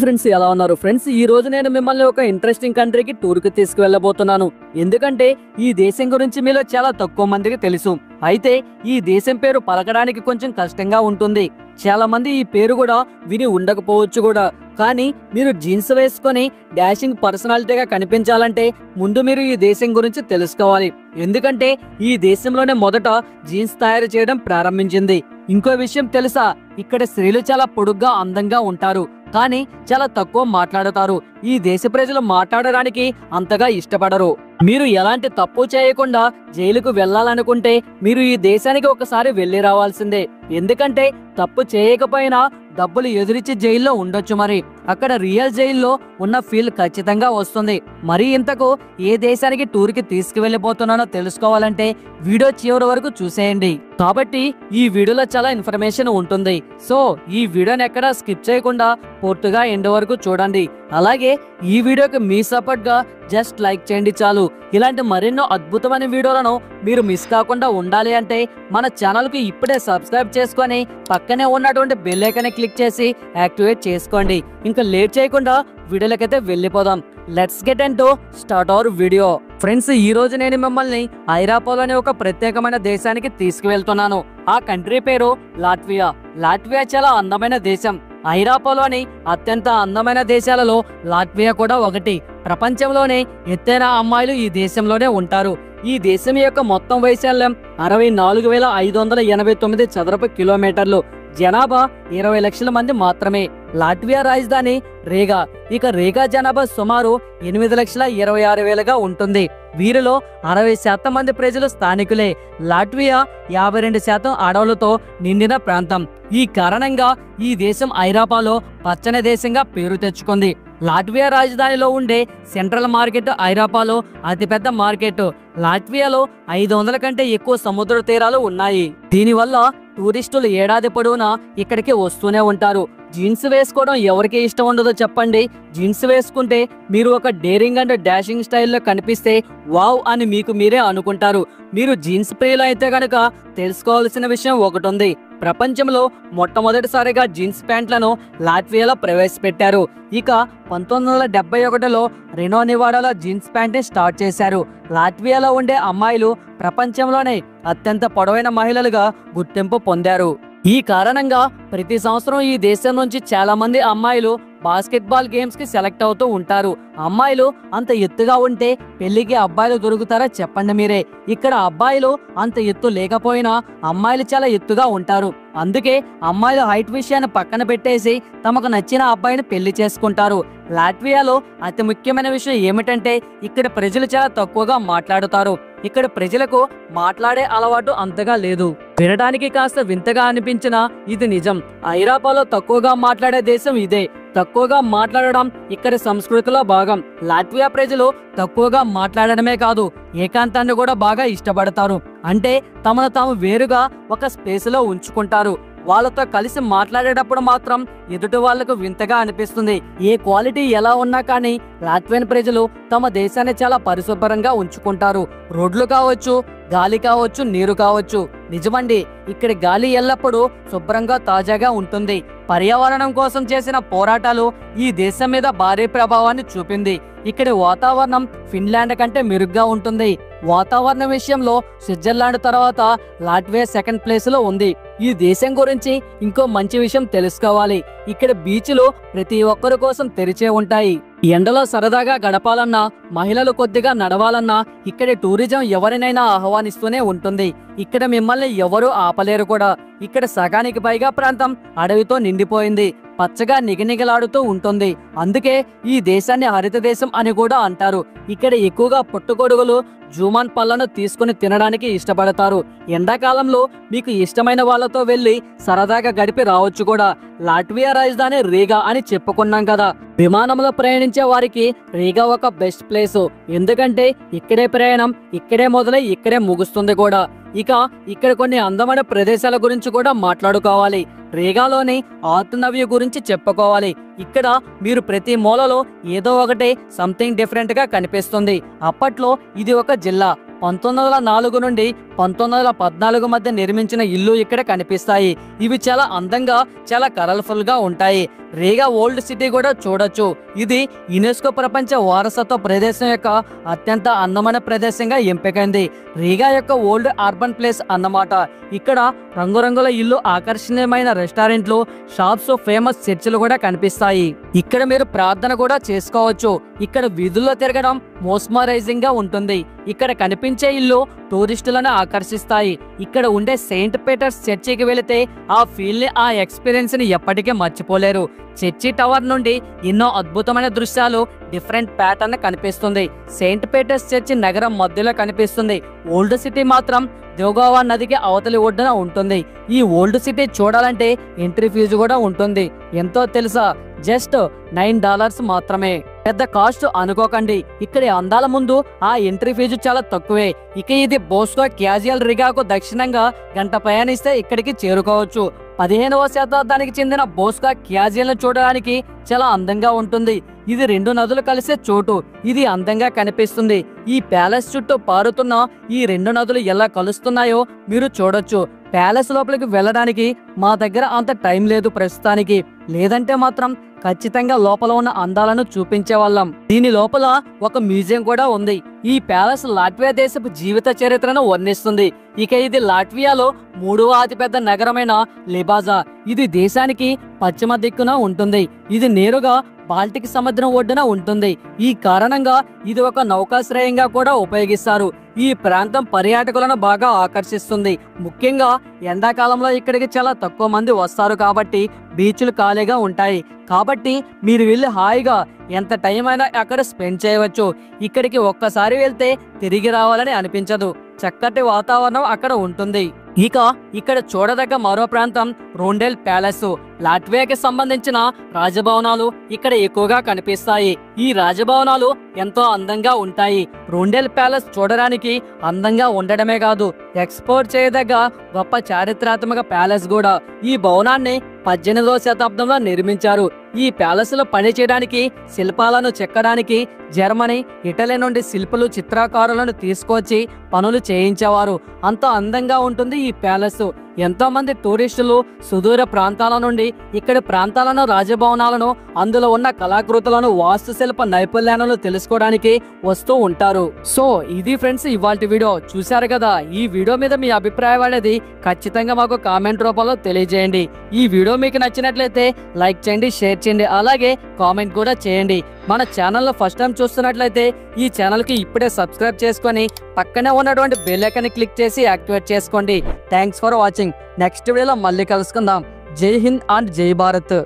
Friends ఎలా ఉన్నారు friends ఈ రోజు నేను మిమ్మల్ని ఒక ఇంట్రెస్టింగ్ కంట్రీకి టూర్ కి తీసుకువెళ్ళబోతున్నాను. ఎందుకంటే ఈ దేశం గురించి మీలో చాలా తక్కువ మందికి తెలుసు. అయితే ఈ దేశం పేరు పలకడానికి కొంచెం కష్టంగా ఉంటుంది. చాలా మంది ఈ పేరు కూడా విని ఉండకపోవచ్చు కూడా. కానీ మీరు జీన్స్ వేసుకొని డాషింగ్ పర్సనాలిటీగా కనిపించాలంటే ముందు మీరు ఈ దేశం గురించి తెలుసుకోవాలి. ఎందుకంటే ఈ దేశంలోనే మొదట జీన్స్ తయారు చేయడం ప్రారంభించింది. ఇంకో విషయం తెలుసా, ఇక్కడ స్త్రీలు చాలా పొడుగ్గా అందంగా ఉంటారు, కానీ చాలా తక్కువ మాట్లాడతారు. ఈ దేశ ప్రజలు మాట్లాడడానికి అంతగా ఇష్టపడరు. మీరు ఎలాంటి తప్పు చేయకుండా జైలుకు వెళ్లాలనుకుంటే మీరు ఈ దేశానికి ఒకసారి వెళ్లి రావాల్సిందే. ఎందుకంటే తప్పు చేయకపోయినా డబ్బులు ఎదురిచ్చి జైల్లో ఉండొచ్చు. మరి అక్కడ రియల్ జైల్లో ఉన్న ఫీల్ ఖచ్చితంగా వస్తుంది. మరి ఇంతకు ఏ దేశానికి టూర్ కి తీసుకువెళ్ళిపోతున్నానో తెలుసుకోవాలంటే వీడియో చివరి వరకు చూసేయండి. కాబట్టి ఈ వీడియోలో చాలా ఇన్ఫర్మేషన్ ఉంటుంది. సో ఈ వీడియోని ఎక్కడా స్కిప్ చేయకుండా పూర్తిగా ఎండ్ వరకు చూడండి. అలాగే ఈ వీడియోకి మీ సపోర్ట్ గా జస్ట్ లైక్ చేయండి చాలు. ఇలాంటి మరెన్నో అద్భుతమైన వీడియోలను మీరు మిస్ కాకుండా ఉండాలి అంటే మన ఛానల్ కి ఇప్పుడే సబ్స్క్రైబ్ చేసుకొని పక్కనే ఉన్నటువంటి బెల్ ఐకాన్ క్లిక్ చేసి యాక్టివేట్ చేసుకోండి. ఇంకా లేట్ చేయకుండా వీడియోలకైతే వెళ్ళిపోదాం. Let's get in to start our video. Friends ఈ రోజు నేను మిమ్మల్ని ఐరోపాలో అనే ఒక ప్రత్యేకమైన దేశానికి తీసుకువెళ్తున్నాను. ఆ కంట్రీ పేరు లాట్వియా. లాట్వియా చాలా అందమైన దేశం. ఐరోపాలోని అత్యంత అందమైన దేశాలలో లాట్వియా కూడా ఒకటి. ప్రపంచంలోనే ఎత్తైన అమ్మాయిలు ఈ దేశంలోనే ఉంటారు. ఈ దేశం యొక్క మొత్తం వైశాల్యం 64,589 చదరపు కిలోమీటర్లు. జనాభా 20 లక్షల మంది మాత్రమే. లాట్వియా రాజధాని రేగా. ఇక రేగా జనాభా సుమారు 8,26,000గా ఉంటుంది. వీరిలో 60% మంది ప్రజలు స్థానికులే. లాట్వియా 52% అడవులతో నిండిన ప్రాంతం. ఈ కారణంగా ఈ దేశం ఐరోపాలో పచ్చని దేశంగా పేరు తెచ్చుకుంది. లాట్వియా రాజధానిలో ఉండే సెంట్రల్ మార్కెట్ ఐరోపాలో అతిపెద్ద మార్కెట్. లాట్వియాలో 500 కంటే ఎక్కువ సముద్ర తీరాలు ఉన్నాయి. దీనివల్ల టూరిస్టులు ఏడాది పొడవునా ఇక్కడికి వస్తూనే ఉంటారు. జీన్స్ వేసుకోవడం ఎవరికి ఇష్టం ఉండదో చెప్పండి. జీన్స్ వేసుకుంటే మీరు ఒక డేరింగ్ అండ్ డాషింగ్ స్టైల్లో కనిపిస్తే వావ్ అని మీకు మీరే అనుకుంటారు. మీరు జీన్స్ ప్రియులు అయితే గనక తెలుసుకోవాల్సిన విషయం ఒకటి ఉంది. ప్రపంచంలో మొట్టమొదటిసారిగా జీన్స్ ప్యాంట్లను లాట్వియాలో ప్రవేశపెట్టారు. ఇక 1971లో రెనో నివాడాలో జీన్స్ ప్యాంట్ స్టార్ట్ చేశారు. లాట్వియాలో ఉండే అమ్మాయిలు ప్రపంచంలోనే అత్యంత పొడవైన మహిళలుగా గుర్తింపు పొందారు. ఈ కారణంగా ప్రతి సంవత్సరం ఈ దేశం నుంచి చాలా మంది అమ్మాయిలు బాస్కెట్బాల్ గేమ్స్ కి సెలెక్ట్ అవుతూ ఉంటారు. అమ్మాయిలు అంత ఎత్తుగా ఉంటే పెళ్లికి అబ్బాయిలు దొరుకుతారా చెప్పండి మీరే. ఇక్కడ అబ్బాయిలు అంత ఎత్తు లేకపోయినా అమ్మాయిలు చాలా ఎత్తుగా ఉంటారు. అందుకే అమ్మాయిలు హైట్ విషయాన్ని పక్కన పెట్టేసి తమకు నచ్చిన అబ్బాయిని పెళ్లి చేసుకుంటారు. లాట్వియాలో అతి ముఖ్యమైన విషయం ఏమిటంటే ఇక్కడ ప్రజలు చాలా తక్కువగా మాట్లాడుతారు. ఇక్కడ ప్రజలకు మాట్లాడే అలవాటు అంతగా లేదు. వినడానికి కాస్త వింతగా అనిపించినా ఇది నిజం. ఐరోపాలో తక్కువగా మాట్లాడే దేశం ఇదే. తక్కువగా మాట్లాడడం ఇక్కడి సంస్కృతిలో భాగం. లాట్వియా ప్రజలు తక్కువగా మాట్లాడడమే కాదు, ఏకాంతాన్ని కూడా బాగా ఇష్టపడతారు. అంటే తమను తాము వేరుగా ఒక స్పేస్ లో ఉంచుకుంటారు. వాళ్ళతో కలిసి మాట్లాడేటప్పుడు మాత్రం ఎదుటి వాళ్లకు వింతగా అనిపిస్తుంది. ఏ క్వాలిటీ ఎలా ఉన్నా కానీ లాట్వియన్ ప్రజలు తమ దేశాన్ని చాలా పరిశుభ్రంగా ఉంచుకుంటారు. రోడ్లు కావచ్చు, గాలి కావచ్చు, నీరు కావచ్చు. నిజమండి, ఇక్కడి గాలి ఎల్లప్పుడూ శుభ్రంగా తాజాగా ఉంటుంది. పర్యావరణం కోసం చేసిన పోరాటాలు ఈ దేశం మీద భారీ ప్రభావాన్ని చూపింది. ఇక్కడి వాతావరణం ఫిన్లాండ్ కంటే మెరుగ్గా ఉంటుంది. వాతావరణం విషయంలో స్విట్జర్లాండ్ తర్వాత లాట్వియా సెకండ్ ప్లేస్ లో ఉంది. ఈ దేశం గురించి ఇంకో మంచి విషయం తెలుసుకోవాలి. ఇక్కడ బీచ్లు ప్రతి ఒక్కరి కోసం తెరిచే ఉంటాయి. ఎండలో సరదాగా గడపాలన్నా, మహిళలు కొద్దిగా నడవాలన్నా ఇక్కడి టూరిజం ఎవరినైనా ఆహ్వానిస్తూనే ఉంటుంది. ఇక్కడ మిమ్మల్ని ఎవరూ ఆపలేరు కూడా. ఇక్కడ సగానికి పైగా ప్రాంతం అడవితో నిండిపోయింది. పచ్చగా నిగనిగలాడుతూ ఉంటుంది. అందుకే ఈ దేశాన్ని హరిత దేశం అని కూడా అంటారు. ఇక్కడ ఎక్కువగా పుట్టగొడుగులు, జూమాన్ పళ్ళను తీసుకుని తినడానికి ఇష్టపడతారు. ఎండాకాలంలో మీకు ఇష్టమైన వాళ్ళతో వెళ్లి సరదాగా గడిపి రావచ్చు కూడా. లాట్వియా రాజధాని రీగా అని చెప్పుకున్నాం కదా. విమానంలో ప్రయాణించే వారికి రీగా ఒక బెస్ట్ ప్లేస్. ఎందుకంటే ఇక్కడే ప్రయాణం ఇక్కడే మొదలై ఇక్కడే ముగుస్తుంది కూడా. ఇక ఇక్కడ కొన్ని అందమైన ప్రదేశాల గురించి కూడా మాట్లాడుకోవాలి. రేగాలోని ఆర్ట్ నవ్యూ గురించి చెప్పుకోవాలి. ఇక్కడ మీరు ప్రతి మూలలో ఏదో ఒకటి సంథింగ్ డిఫరెంట్ గా కనిపిస్తుంది. అప్పట్లో ఇది ఒక జిల్లా. 1904 నుండి 1914 మధ్య నిర్మించిన ఇల్లు ఇక్కడ కనిపిస్తాయి. ఇవి చాలా అందంగా చాలా కలర్ఫుల్ గా ఉంటాయి. రీగా ఓల్డ్ సిటీ కూడా చూడొచ్చు. ఇది యునెస్కో ప్రపంచ వారసత్వ ప్రదేశం యొక్క అత్యంత అందమైన ప్రదేశంగా ఎంపికైంది. రీగా యొక్క ఓల్డ్ అర్బన్ ప్లేస్ అన్నమాట. ఇక్కడ రంగురంగుల ఇల్లు, ఆకర్షణీయమైన రెస్టారెంట్లు, షాప్స్, ఫేమస్ చర్చిలు కూడా కనిపిస్తాయి. ఇక్కడ మీరు ప్రార్థన కూడా చేసుకోవచ్చు. ఇక్కడ వీధుల్లో తిరగడం మోస్మరైజింగ్ గా ఉంటుంది. ఇక్కడ కనిపించే ఇల్లు టూరిస్టులను ఆకర్షిస్తాయి. ఇక్కడ ఉండే సెయింట్ పీటర్స్ చర్చికి వెళితే ఆ ఫీల్ ని, ఆ ఎక్స్పీరియన్స్ ని ఎప్పటికీ మర్చిపోలేరు. చర్చి టవర్ నుండి ఎన్నో అద్భుతమైన దృశ్యాలు, డిఫరెంట్ ప్యాటర్న్ కనిపిస్తుంది. సెయింట్ పీటర్స్ చర్చి నగరం మధ్యలో కనిపిస్తుంది. ఓల్డ్ సిటీ మాత్రం దోగావా నదికి అవతలి ఒడ్డున ఉంటుంది. ఈ ఓల్డ్ సిటీ చూడాలంటే ఎంట్రీ ఫీజు కూడా ఉంటుంది. ఎంతో తెలుసా? జస్ట్ $9 మాత్రమే. పెద్ద కాస్ట్ అనుకోకండి. ఇక్కడి అందాల ముందు ఆ ఎంట్రీ ఫీజు చాలా తక్కువే. ఇక ఇది బోస్కో క్యాజువల్ రిగాకు దక్షిణంగా గంట ప్రయాణిస్తే ఇక్కడికి చేరుకోవచ్చు. 15వ శతాబ్దానికి చెందిన బోస్కో క్యాజువల్ ను చూడడానికి చాలా అందంగా ఉంటుంది. ఇది 2 నదులు కలిసే చోటు. ఇది అందంగా కనిపిస్తుంది. ఈ ప్యాలెస్ చుట్టూ పారుతున్న ఈ 2 నదులు ఎలా కలుస్తున్నాయో మీరు చూడొచ్చు. ప్యాలెస్ లోపలికి వెళ్ళడానికి మా దగ్గర అంత టైం లేదు ప్రస్తుతానికి. లేదంటే మాత్రం ఖచ్చితంగా లోపల ఉన్న అందాలను చూపించే వాళ్ళం. దీని లోపల ఒక మ్యూజియం కూడా ఉంది. ఈ ప్యాలెస్ లాట్వియా దేశపు జీవిత చరిత్రను వర్ణిస్తుంది. ఇక ఇది లాట్వియాలో 3వ అతిపెద్ద నగరమైన లిబాజా. ఇది దేశానికి పశ్చిమ దిక్కున ఉంటుంది. ఇది నేరుగా బాల్టిక్ సముద్రం ఒడ్డున ఉంటుంది. ఈ కారణంగా ఇది ఒక నౌకాశ్రయంగా కూడా ఉపయోగిస్తారు. ఈ ప్రాంతం పర్యాటకులను బాగా ఆకర్షిస్తుంది. ముఖ్యంగా ఎండాకాలంలో ఇక్కడికి చాలా తక్కువ మంది వస్తారు కాబట్టి బీచ్లు ఖాళీగా ఉంటాయి. కాబట్టి మీరు వెళ్ళి హాయిగా ఎంత టైం అయినా అక్కడ స్పెండ్ చేయవచ్చు. ఇక్కడికి ఒక్కసారి వెళ్తే తిరిగి రావాలని అనిపించదు. చక్కటి వాతావరణం అక్కడ ఉంటుంది. ఇక ఇక్కడ చూడదగ్గ మరో ప్రాంతం రోండెల్ ప్యాలెస్. లాట్వియాకి సంబంధించిన రాజభవనాలు ఇక్కడ ఎక్కువగా కనిపిస్తాయి. ఈ రాజభవనాలు ఎంతో అందంగా ఉంటాయి. రోండెల్ ప్యాలెస్ చూడడానికి అందంగా ఉండడమే కాదు, ఎక్స్పోర్ట్ చేయదగ్గ గొప్ప చారిత్రాత్మక ప్యాలెస్ కూడా. ఈ భవనాన్ని 18వ శతాబ్దంలో నిర్మించారు. ఈ ప్యాలెస్ లో పని చేయడానికి, శిల్పాలను చెక్కడానికి జర్మనీ, ఇటలీ నుండి శిల్పులు, చిత్రకారులను తీసుకొచ్చి పనులు చేయించేవారు. అంత అందంగా ఉంటుంది ఈ ప్యాలెస్. ఎంతో మంది టూరిస్టులు సుదూర ప్రాంతాల నుండి ఇక్కడి ప్రాంతాలను, రాజభవనాలను, అందులో ఉన్న కళాకృతులను, వాస్తుశిల్ప నైపుణ్యాలను తెలుసుకోవడానికి వస్తూ ఉంటారు. సో ఇది ఫ్రెండ్స్ ఇవాల్టి వీడియో. చూశారు కదా. ఈ వీడియో మీద మీ అభిప్రాయం అనేది ఖచ్చితంగా మాకు కామెంట్ రూపంలో తెలియజేయండి. ఈ వీడియో మీకు నచ్చినట్లయితే లైక్ చేయండి, షేర్ చేయండి, అలాగే కామెంట్ కూడా చేయండి. మన ఛానల్లో ఫస్ట్ టైం చూస్తున్నట్లయితే ఈ ఛానల్కి ఇప్పుడే సబ్స్క్రైబ్ చేసుకొని పక్కనే ఉన్నటువంటి బెల్ ఐకాన్ క్లిక్ చేసి యాక్టివేట్ చేసుకోండి. Thanks for watching. నెక్స్ట్ వీడియోలో మళ్ళీ కలుసుకుందాం. జై హింద్ అండ్ జై భారత్.